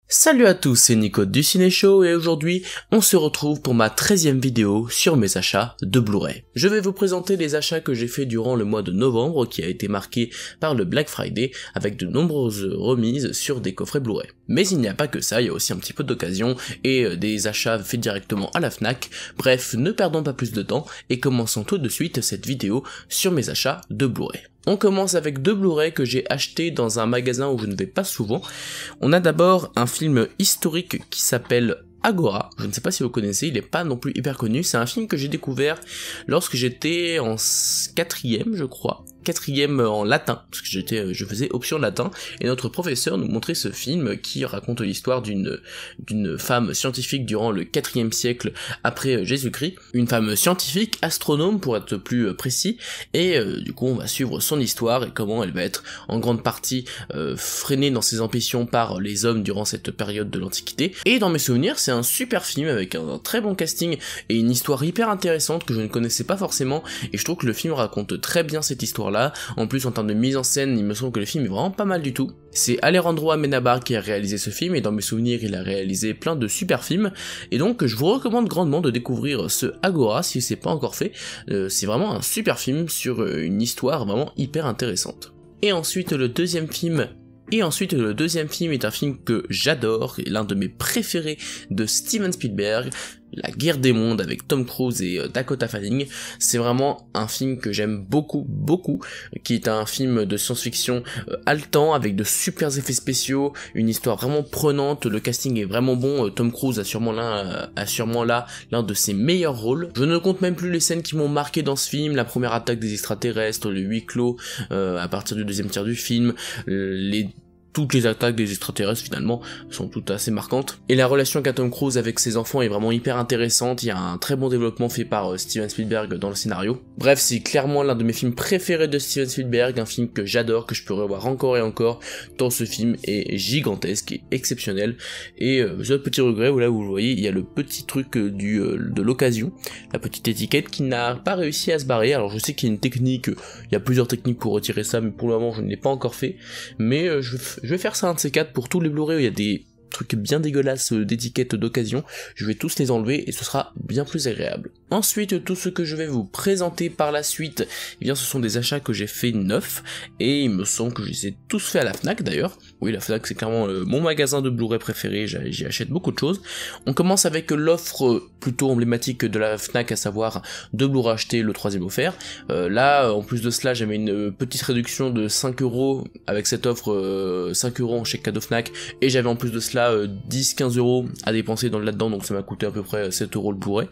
Salut à tous, c'est Nico du Ciné Show et aujourd'hui on se retrouve pour ma 13e vidéo sur mes achats de Blu-ray. Je vais vous présenter les achats que j'ai fait durant le mois de novembre qui a été marqué par le Black Friday avec de nombreuses remises sur des coffrets Blu-ray. Mais il n'y a pas que ça, il y a aussi un petit peu d'occasion et des achats faits directement à la Fnac. Bref, ne perdons pas plus de temps et commençons tout de suite cette vidéo sur mes achats de Blu-ray. On commence avec deux Blu-ray que j'ai achetés dans un magasin où je ne vais pas souvent. On a d'abord un film historique qui s'appelle Agora, je ne sais pas si vous connaissez, il est pas non plus hyper connu, c'est un film que j'ai découvert lorsque j'étais en 4ème je crois, 4ème en latin, parce que je faisais option latin, et notre professeur nous montrait ce film qui raconte l'histoire d'une femme scientifique durant le 4e siècle après Jésus-Christ, une femme scientifique, astronome pour être plus précis, et du coup on va suivre son histoire et comment elle va être en grande partie freinée dans ses ambitions par les hommes durant cette période de l'Antiquité, et dans mes souvenirs c'est un super film avec un très bon casting et une histoire hyper intéressante que je ne connaissais pas forcément, et je trouve que le film raconte très bien cette histoire-là. En plus, en termes de mise en scène, il me semble que le film est vraiment pas mal du tout. C'est Alejandro Amenábar qui a réalisé ce film, et dans mes souvenirs, il a réalisé plein de super films, et donc je vous recommande grandement de découvrir ce Agora si c'est pas encore fait. C'est vraiment un super film sur une histoire vraiment hyper intéressante. Et ensuite, le deuxième film est un film que j'adore, l'un de mes préférés de Steven Spielberg, La Guerre des Mondes avec Tom Cruise et Dakota Fanning. C'est vraiment un film que j'aime beaucoup, qui est un film de science-fiction haletant avec de super effets spéciaux, une histoire vraiment prenante, le casting est vraiment bon, Tom Cruise a sûrement là l'un de ses meilleurs rôles. Je ne compte même plus les scènes qui m'ont marqué dans ce film, la première attaque des extraterrestres, le huis clos à partir du deuxième tiers du film, toutes les attaques des extraterrestres finalement sont toutes assez marquantes. Et la relation qu'a Tom Cruise avec ses enfants est vraiment hyper intéressante, il y a un très bon développement fait par Steven Spielberg dans le scénario. Bref, c'est clairement l'un de mes films préférés de Steven Spielberg, un film que j'adore, que je peux revoir encore et encore, tant ce film est gigantesque et exceptionnel. Et j'ai un petit regret, là où vous voyez, il y a le petit truc de l'occasion, la petite étiquette qui n'a pas réussi à se barrer. Alors je sais qu'il y a une technique, il y a plusieurs techniques pour retirer ça, mais pour le moment je ne l'ai pas encore fait, mais je vais faire ça un de ces quatre pour tous les Blu-ray où il y a des trucs bien dégueulasses d'étiquettes d'occasion, je vais tous les enlever et ce sera bien plus agréable. Ensuite, tout ce que je vais vous présenter par la suite, eh bien ce sont des achats que j'ai fait neufs, et il me semble que je les ai tous fait à la Fnac d'ailleurs. Oui, la Fnac c'est clairement mon magasin de Blu-ray préféré, j'y achète beaucoup de choses. On commence avec l'offre plutôt emblématique de la Fnac, à savoir 2 Blu-ray achetés, le 3e offert. Là, en plus de cela, j'avais une petite réduction de 5€ avec cette offre, 5€ en chèque cadeau Fnac, et j'avais en plus de cela 10-15€ à dépenser là-dedans, donc ça m'a coûté à peu près 7€ le Blu-ray.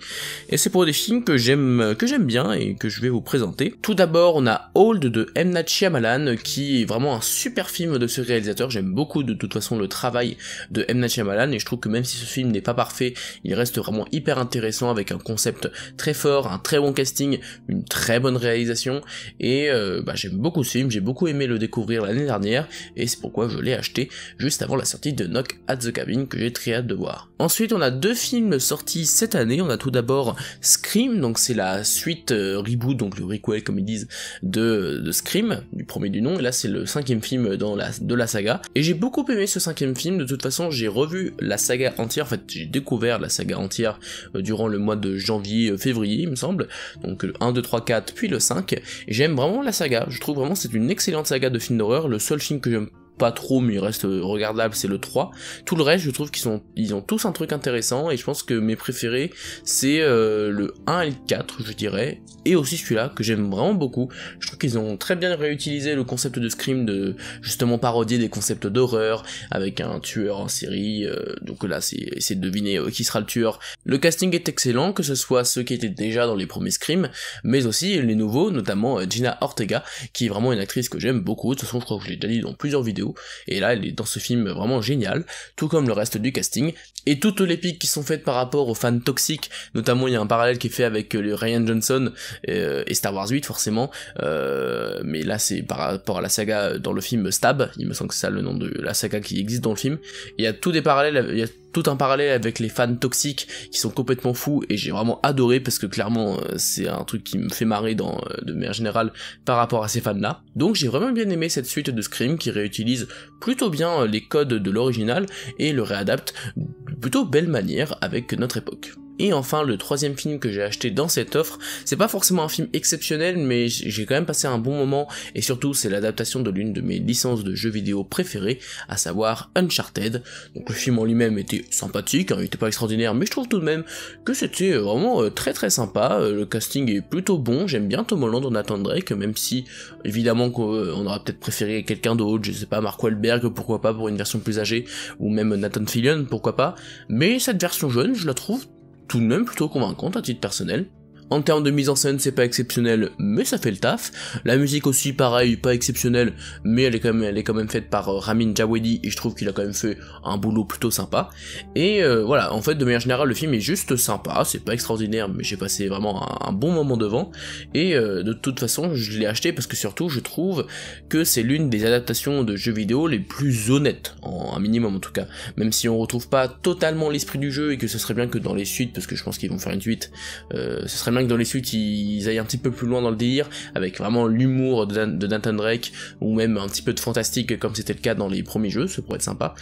Et c'est pour des films que j'aime bien et que je vais vous présenter. Tout d'abord, on a Old de M. Night Shyamalan, qui est vraiment un super film de ce réalisateur. J'aime beaucoup de toute façon le travail de M. Night Shyamalan, et je trouve que même si ce film n'est pas parfait, il reste vraiment hyper intéressant avec un concept très fort, un très bon casting, une très bonne réalisation, et j'aime beaucoup ce film, j'ai beaucoup aimé le découvrir l'année dernière, et c'est pourquoi je l'ai acheté juste avant la sortie de Knock at the Cabin, que j'ai très hâte de voir. Ensuite, on a 2 films sortis cette année. On a tout d'abord Scream, donc c'est la suite reboot, donc le requel comme ils disent, de Scream, du premier du nom, et là c'est le 5e film de la saga, et j'ai beaucoup aimé ce 5e film. De toute façon, j'ai revu la saga entière, en fait j'ai découvert la saga entière durant le mois de janvier-février il me semble, donc le 1, 2, 3, 4, puis le 5, et j'aime vraiment la saga, je trouve vraiment c'est une excellente saga de films d'horreur. Le seul film que j'aime pas trop mais il reste regardable, c'est le 3. Tout le reste, je trouve ils ont tous un truc intéressant, et je pense que mes préférés c'est le 1 et le 4 je dirais, et aussi celui-là que j'aime vraiment beaucoup. Je trouve qu'ils ont très bien réutilisé le concept de Scream, de justement parodier des concepts d'horreur avec un tueur en série, donc là c'est essayer de deviner qui sera le tueur. Le casting est excellent, que ce soit ceux qui étaient déjà dans les premiers Scream, mais aussi les nouveaux, notamment Gina Ortega, qui est vraiment une actrice que j'aime beaucoup. De toute façon, je crois que je l'ai déjà dit dans plusieurs vidéos, et là elle est dans ce film vraiment génial, tout comme le reste du casting, et toutes les piques qui sont faites par rapport aux fans toxiques, notamment il y a un parallèle qui est fait avec le Ryan Johnson et Star Wars 8 forcément, mais là c'est par rapport à la saga dans le film Stab, il me semble que c'est ça le nom de la saga qui existe dans le film. Il y a tous des parallèles, il y a tout un parallèle avec les fans toxiques qui sont complètement fous, et j'ai vraiment adoré parce que clairement c'est un truc qui me fait marrer de manière générale par rapport à ces fans là. Donc j'ai vraiment bien aimé cette suite de Scream qui réutilise plutôt bien les codes de l'original et le réadapte de plutôt belle manière avec notre époque. Et enfin, le troisième film que j'ai acheté dans cette offre, c'est pas forcément un film exceptionnel, mais j'ai quand même passé un bon moment, et surtout c'est l'adaptation de l'une de mes licences de jeux vidéo préférées, à savoir Uncharted. Donc le film en lui-même était sympathique, hein, il était pas extraordinaire, mais je trouve tout de même que c'était vraiment très très sympa. Le casting est plutôt bon, j'aime bien Tom Holland, Nathan Drake, même si évidemment qu'on aurait peut-être préféré quelqu'un d'autre, je sais pas, Mark Wahlberg, pourquoi pas pour une version plus âgée, ou même Nathan Fillion, pourquoi pas, mais cette version jeune, je la trouve tout de même plutôt convaincante à titre personnel. En termes de mise en scène, c'est pas exceptionnel, mais ça fait le taf. La musique aussi, pareil, pas exceptionnelle, mais elle est quand même faite par Ramin Djawadi, et je trouve qu'il a quand même fait un boulot plutôt sympa. Et voilà, en fait, de manière générale, le film est juste sympa, c'est pas extraordinaire, mais j'ai passé vraiment un bon moment devant. Et de toute façon, je l'ai acheté parce que surtout, je trouve que c'est l'une des adaptations de jeux vidéo les plus honnêtes, un minimum en tout cas. Même si on retrouve pas totalement l'esprit du jeu, et que ce serait bien que dans les suites, parce que je pense qu'ils vont faire une suite, ce serait que dans les suites ils aillent un petit peu plus loin dans le délire, avec vraiment l'humour de Nathan Drake, ou même un petit peu de fantastique comme c'était le cas dans les premiers jeux, ça pourrait être sympa,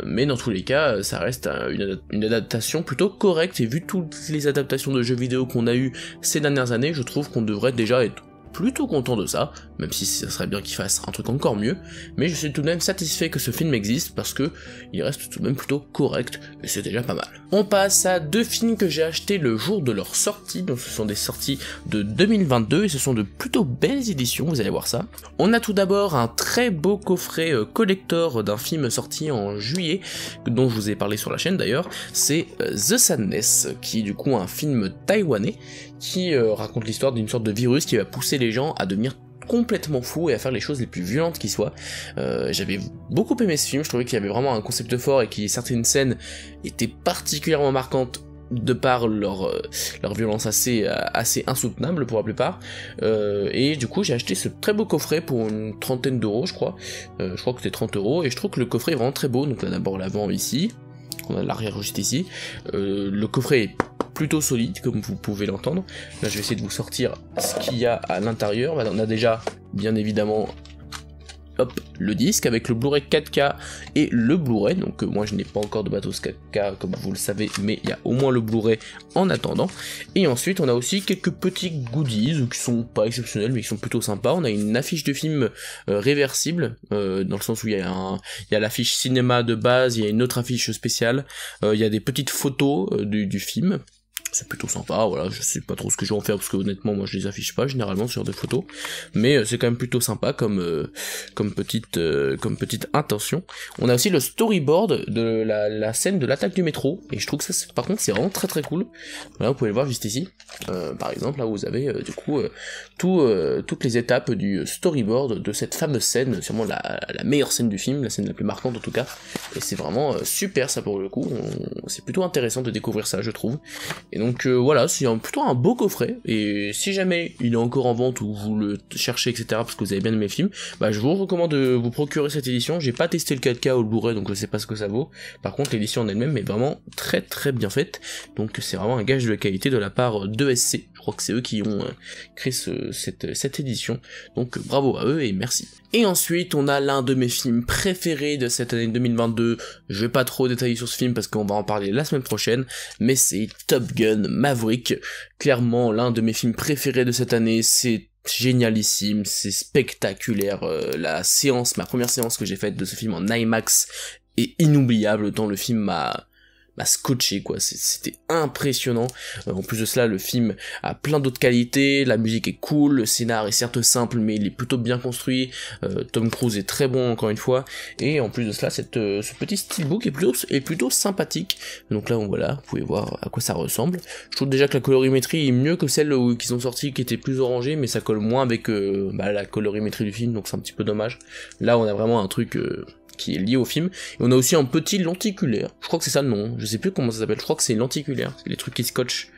mais dans tous les cas ça reste une adaptation plutôt correcte, et vu toutes les adaptations de jeux vidéo qu'on a eu ces dernières années, je trouve qu'on devrait déjà être plutôt content de ça, même si ça serait bien qu'il fasse un truc encore mieux, mais je suis tout de même satisfait que ce film existe parce que il reste tout de même plutôt correct, et c'est déjà pas mal. On passe à deux films que j'ai achetés le jour de leur sortie, donc ce sont des sorties de 2022, et ce sont de plutôt belles éditions, vous allez voir ça. On a tout d'abord un très beau coffret collector d'un film sorti en juillet, dont je vous ai parlé sur la chaîne d'ailleurs, c'est The Sadness, qui est du coup un film taïwanais, qui raconte l'histoire d'une sorte de virus qui va pousser les gens à devenir complètement fous et à faire les choses les plus violentes qui soient. J'avais beaucoup aimé ce film, je trouvais qu'il y avait vraiment un concept fort et que certaines scènes étaient particulièrement marquantes de par leur violence assez insoutenable pour la plupart, et du coup j'ai acheté ce très beau coffret pour une trentaine d'euros je crois que c'était 30 €, et je trouve que le coffret est vraiment très beau. Donc là d'abord l'avant ici, on a l'arrière juste ici, le coffret est plutôt solide comme vous pouvez l'entendre. Là je vais essayer de vous sortir ce qu'il y a à l'intérieur. On a déjà bien évidemment le disque avec le Blu-ray 4K et le Blu-ray, donc moi je n'ai pas encore de matos 4K comme vous le savez, mais il y a au moins le Blu-ray en attendant. Et ensuite on a aussi quelques petits goodies qui sont pas exceptionnels mais qui sont plutôt sympas. On a une affiche de film réversible, dans le sens où il y a l'affiche cinéma de base, il y a une autre affiche spéciale, il y a des petites photos du film. C'est plutôt sympa, voilà, je sais pas trop ce que je vais en faire parce que honnêtement moi je les affiche pas généralement sur des photos, mais c'est quand même plutôt sympa comme petite intention. On a aussi le storyboard de la scène de l'attaque du métro, et je trouve que ça par contre c'est vraiment très très cool. Voilà, vous pouvez le voir juste ici, par exemple là où vous avez du coup toutes les étapes du storyboard de cette fameuse scène, sûrement la meilleure scène du film, la scène la plus marquante en tout cas, et c'est vraiment super ça pour le coup, c'est plutôt intéressant de découvrir ça je trouve. Et donc voilà, c'est plutôt un beau coffret, et si jamais il est encore en vente ou vous le cherchez etc parce que vous avez bien aimé le film, bah je vous recommande de vous procurer cette édition. J'ai pas testé le 4K ou le Blu-ray donc je sais pas ce que ça vaut, par contre l'édition en elle-même est vraiment très très bien faite, donc c'est vraiment un gage de qualité de la part d'ESC, je crois que c'est eux qui ont créé cette édition, donc bravo à eux et merci. Et ensuite on a l'un de mes films préférés de cette année 2022, je vais pas trop détailler sur ce film parce qu'on va en parler la semaine prochaine, mais c'est Top Gun Maverick, clairement l'un de mes films préférés de cette année, c'est génialissime, c'est spectaculaire, ma première séance que j'ai faite de ce film en IMAX est inoubliable, tant le film m'a scotché quoi, c'était impressionnant. En plus de cela le film a plein d'autres qualités, la musique est cool, le scénar est certes simple mais il est plutôt bien construit, Tom Cruise est très bon encore une fois, et en plus de cela ce petit steelbook est plutôt sympathique. Donc là voilà, vous pouvez voir à quoi ça ressemble. Je trouve déjà que la colorimétrie est mieux que celle qu'ils ont sortie qui était plus orangée, mais ça colle moins avec la colorimétrie du film, donc c'est un petit peu dommage. Là on a vraiment un truc qui est lié au film, et on a aussi un petit lenticulaire, je crois que c'est ça le nom, je sais plus comment ça s'appelle, je crois que c'est lenticulaire, c'est les trucs qui scotchent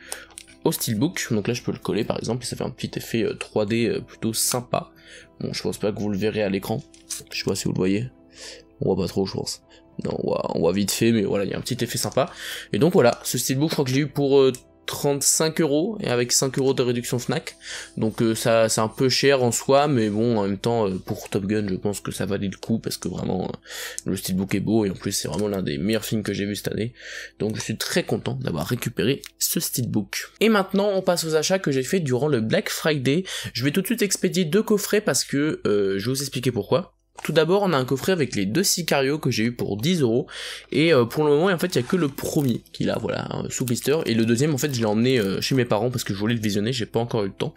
au steelbook, donc là je peux le coller par exemple, et ça fait un petit effet 3D plutôt sympa. Bon je pense pas que vous le verrez à l'écran, je sais pas si vous le voyez, on voit pas trop je pense, Non, on voit vite fait, mais voilà, il y a un petit effet sympa. Et donc voilà, ce steelbook, je crois que je l'ai eu pour 35 € et avec 5 € de réduction Fnac. Donc ça c'est un peu cher en soi, mais bon, en même temps, pour Top Gun, je pense que ça valait le coup, parce que vraiment, le steelbook est beau, et en plus c'est vraiment l'un des meilleurs films que j'ai vu cette année. Donc je suis très content d'avoir récupéré ce steelbook. Et maintenant, on passe aux achats que j'ai fait durant le Black Friday. Je vais tout de suite expédier 2 coffrets, parce que je vais vous expliquer pourquoi. Tout d'abord, on a un coffret avec les 2 Sicario que j'ai eu pour 10 €, et pour le moment, en fait, il y a que le premier qui est là, voilà, sous blister, et le deuxième, en fait, je l'ai emmené chez mes parents parce que je voulais le visionner, j'ai pas encore eu le temps,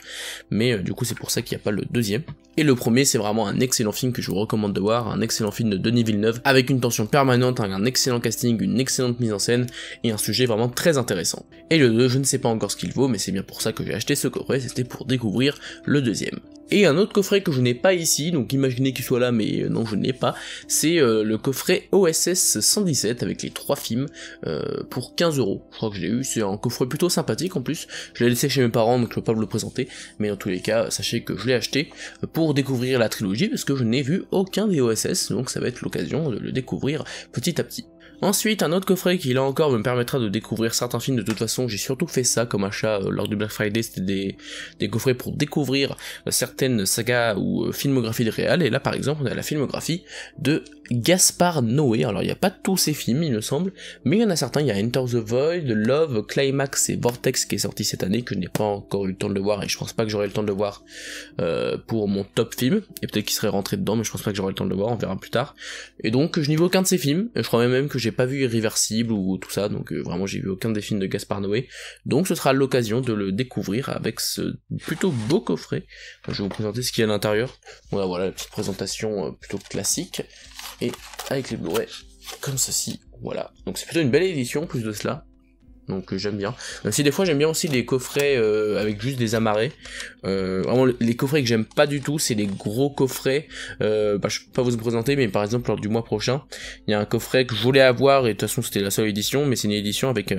mais du coup, c'est pour ça qu'il n'y a pas le deuxième. Et le premier, c'est vraiment un excellent film que je vous recommande de voir, un excellent film de Denis Villeneuve, avec une tension permanente, un excellent casting, une excellente mise en scène, et un sujet vraiment très intéressant. Et le 2, je ne sais pas encore ce qu'il vaut, mais c'est bien pour ça que j'ai acheté ce coffret, c'était pour découvrir le deuxième. Et un autre coffret que je n'ai pas ici, donc imaginez qu'il soit là, mais non, je ne l'ai pas, c'est le coffret OSS 117 avec les 3 films pour 15 €. Je crois que je l'ai eu, c'est un coffret plutôt sympathique en plus, je l'ai laissé chez mes parents donc je peux pas vous le présenter, mais dans tous les cas, sachez que je l'ai acheté pour découvrir la trilogie, parce que je n'ai vu aucun des OSS, donc ça va être l'occasion de le découvrir petit à petit. Ensuite, un autre coffret qui là encore me permettra de découvrir certains films. De toute façon, j'ai surtout fait ça comme achat lors du Black Friday, c'était des coffrets pour découvrir certaines sagas ou filmographies de réal, et là par exemple on a la filmographie de Gaspar Noé. Alors il n'y a pas tous ces films il me semble, mais il y en a certains, il y a Enter the Void, Love, Climax et Vortex qui est sorti cette année, que je n'ai pas encore eu le temps de le voir, et je pense pas que j'aurai le temps de le voir pour mon top film, et peut-être qu'il serait rentré dedans, mais je pense pas que j'aurai le temps de le voir, on verra plus tard. Et donc je n'y vois aucun de ces films, et je crois même que j'ai pas vu Irréversible ou tout ça, donc vraiment j'ai vu aucun des films de Gaspar Noé, donc ce sera l'occasion de le découvrir avec ce plutôt beau coffret. Je vais vous présenter ce qu'il y a à l'intérieur. Voilà la petite présentation plutôt classique, et avec les Blu-ray comme ceci, voilà. Donc c'est plutôt une belle édition plus de cela, donc j'aime bien. Même si des fois j'aime bien aussi les coffrets avec juste des amarrés. Vraiment les coffrets que j'aime pas du tout, c'est les gros coffrets. Je peux pas vous présenter, mais par exemple lors du mois prochain, il y a un coffret que je voulais avoir, et de toute façon c'était la seule édition, mais c'est une édition avec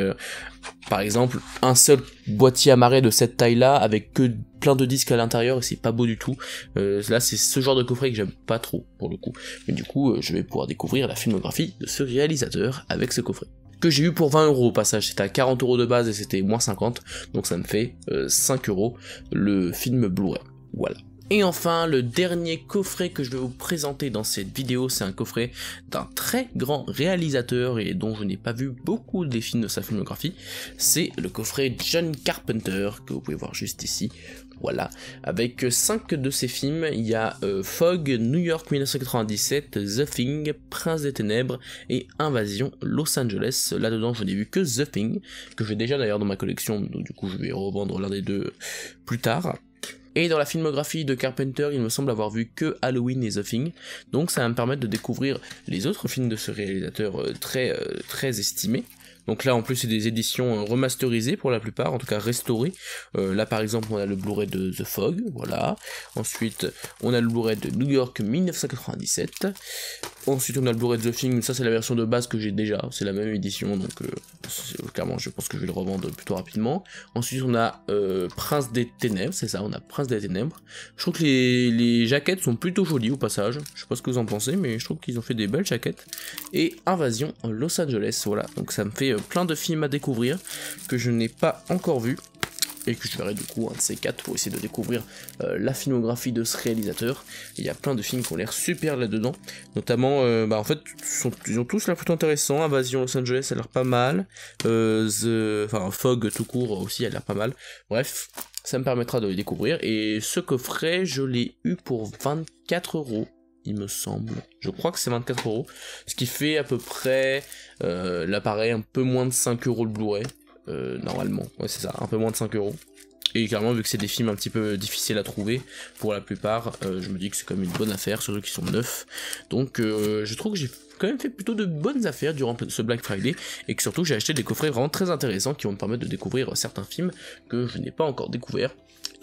par exemple un seul boîtier amarré de cette taille là, avec que plein de disques à l'intérieur, et c'est pas beau du tout. Là c'est ce genre de coffret que j'aime pas trop pour le coup, mais du coup je vais pouvoir découvrir la filmographie de ce réalisateur avec ce coffret, que j'ai eu pour 20 € au passage. C'était à 40 € de base et c'était moins 50, donc ça me fait 5 € le film Blu-ray, voilà. Et enfin, le dernier coffret que je vais vous présenter dans cette vidéo, c'est un coffret d'un très grand réalisateur et dont je n'ai pas vu beaucoup des films de sa filmographie. C'est le coffret John Carpenter, que vous pouvez voir juste ici. Voilà, avec 5 de ses films, il y a Fog, New York 1997, The Thing, Prince des Ténèbres et Invasion Los Angeles. Là-dedans, je n'ai vu que The Thing, que j'ai déjà d'ailleurs dans ma collection, donc du coup je vais revendre l'un des deux plus tard. Et dans la filmographie de Carpenter, il me semble avoir vu que Halloween et The Thing, donc ça va me permettre de découvrir les autres films de ce réalisateur très estimé. Donc là en plus c'est des éditions remasterisées pour la plupart, en tout cas restaurées. Là par exemple on a le Blu-ray de The Fog, voilà. Ensuite on a le Blu-ray de New York 1997. Ensuite on a le Blu-ray de The Thing, ça c'est la version de base que j'ai déjà, c'est la même édition, donc clairement je pense que je vais le revendre plutôt rapidement. Ensuite on a Prince des Ténèbres, c'est ça, on a Prince des Ténèbres. Je trouve que les jaquettes sont plutôt jolies au passage, je sais pas ce que vous en pensez, mais je trouve qu'ils ont fait des belles jaquettes. Et Invasion Los Angeles, voilà, donc ça me fait plein de films à découvrir que je n'ai pas encore vu, et que je verrai du coup un de ces 4 pour essayer de découvrir la filmographie de ce réalisateur. Il y a plein de films qui ont l'air super là-dedans, notamment, en fait, ils ont tous l'air plutôt intéressants. Invasion Los Angeles, ça a l'air pas mal, Fog tout court aussi, a l'air pas mal. Bref, ça me permettra de les découvrir, et ce coffret, je l'ai eu pour 24 €. Il me semble. Je crois que c'est 24 €, ce qui fait à peu près l'appareil un peu moins de 5 € le Blu-ray, normalement. Ouais, c'est ça, un peu moins de 5 €. Et clairement, vu que c'est des films un petit peu difficiles à trouver, pour la plupart, je me dis que c'est quand même une bonne affaire, surtout qu'ils sont neufs. Donc je trouve que j'ai quand même fait plutôt de bonnes affaires durant ce Black Friday, et que surtout j'ai acheté des coffrets vraiment très intéressants qui vont me permettre de découvrir certains films que je n'ai pas encore découverts.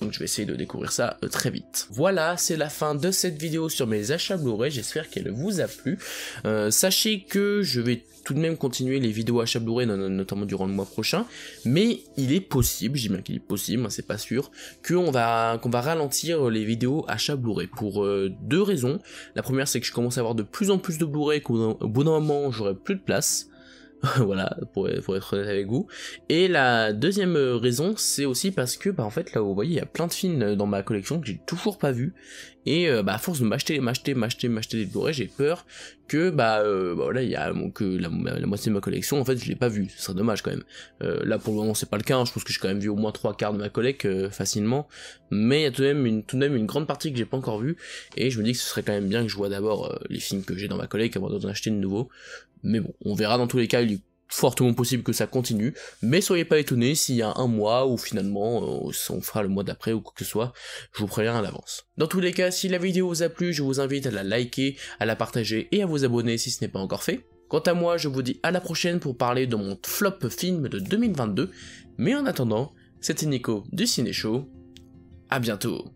donc je vais essayer de découvrir ça très vite. Voilà, c'est la fin de cette vidéo sur mes achats Blu-ray, j'espère qu'elle vous a plu. Sachez que je vais tout de même continuer les vidéos achats Blu-ray, notamment durant le mois prochain, mais il est possible, j'imagine qu'il est possible, hein, c'est pas sûr, qu'on va ralentir les vidéos achats Blu-ray pour deux raisons. La première, c'est que je commence à avoir de plus en plus de Blu-ray, qu'au bout d'un moment j'aurai plus de place. Voilà, pour être honnête avec vous. Et la deuxième raison, c'est aussi parce que, en fait, là, vous voyez, il y a plein de films dans ma collection que j'ai toujours pas vu. Et, à force de m'acheter des Blu-ray, j'ai peur que, voilà, il y a que la moitié de ma collection, en fait, je l'ai pas vu. Ce serait dommage, quand même. Là, pour le moment, c'est pas le cas, hein. Je pense que j'ai quand même vu au moins 3/4 de ma collecte, facilement. Mais il y a tout de même une grande partie que j'ai pas encore vue. Et je me dis que ce serait quand même bien que je vois d'abord les films que j'ai dans ma collecte avant d'en acheter de nouveaux. Mais bon, on verra, dans tous les cas, il est fortement possible que ça continue, mais soyez pas étonnés s'il y a un mois ou finalement on fera le mois d'après ou quoi que ce soit, je vous préviens à l'avance. Dans tous les cas, si la vidéo vous a plu, je vous invite à la liker, à la partager et à vous abonner si ce n'est pas encore fait. Quant à moi, je vous dis à la prochaine pour parler de mon flop film de 2022, mais en attendant, c'était Nico du Ciné Show, à bientôt.